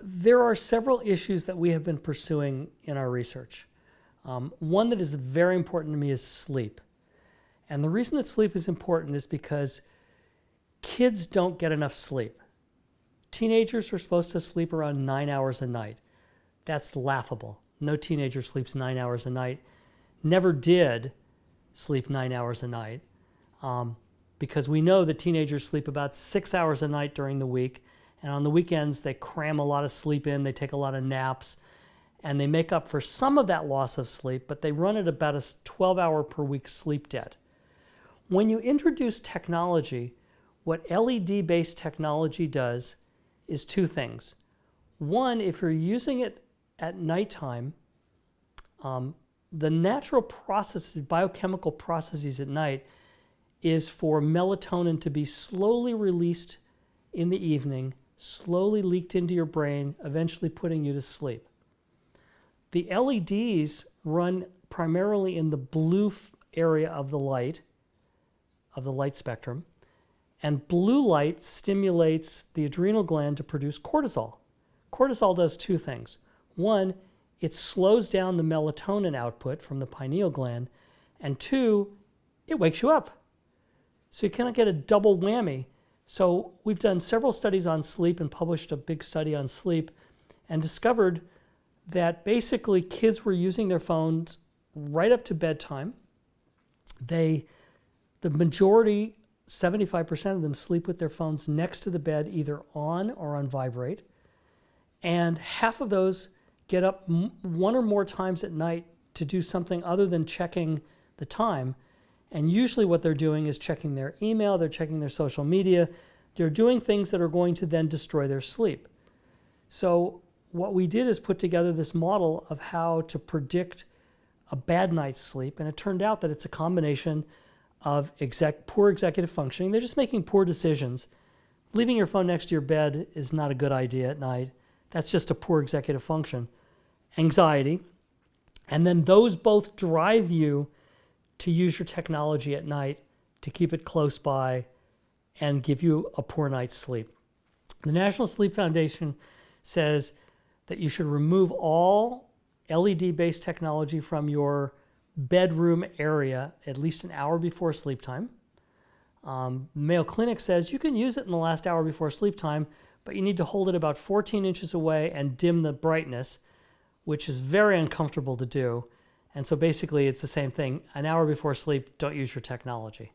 there are several issues that we have been pursuing in our research. One that is very important to me is sleep. And the reason that sleep is important is because kids don't get enough sleep. Teenagers are supposed to sleep around 9 hours a night. That's laughable. No teenager sleeps 9 hours a night. Never did sleep 9 hours a night, because we know that teenagers sleep about 6 hours a night during the week, and on the weekends they cram a lot of sleep in, they take a lot of naps, and they make up for some of that loss of sleep, but they run at about a 12-hour per week sleep debt. When you introduce technology, what LED-based technology does is two things. One, if you're using it at nighttime, the natural processes, biochemical processes at night, is for melatonin to be slowly released in the evening, slowly leaked into your brain, eventually putting you to sleep. The LEDs run primarily in the blue area of the light spectrum, and blue light stimulates the adrenal gland to produce cortisol. Cortisol does two things. One, it slows down the melatonin output from the pineal gland, and two, it wakes you up. So you kind of get a double whammy. So we've done several studies on sleep and published a big study on sleep and discovered that basically kids were using their phones right up to bedtime. The majority, 75% of them, sleep with their phones next to the bed, either on or on vibrate. And half of those get up one or more times at night to do something other than checking the time. And usually what they're doing is checking their email, they're checking their social media, they're doing things that are going to then destroy their sleep. So what we did is put together this model of how to predict a bad night's sleep, and it turned out that it's a combination of poor executive functioning. They're just making poor decisions. Leaving your phone next to your bed is not a good idea at night. That's just a poor executive function. Anxiety. And then those both drive you to use your technology at night, to keep it close by, and give you a poor night's sleep. The National Sleep Foundation says that you should remove all LED-based technology from your bedroom area at least an hour before sleep time. Mayo Clinic says you can use it in the last hour before sleep time, but you need to hold it about 14 inches away and dim the brightness, which is very uncomfortable to do. And so basically it's the same thing. An hour before sleep, don't use your technology.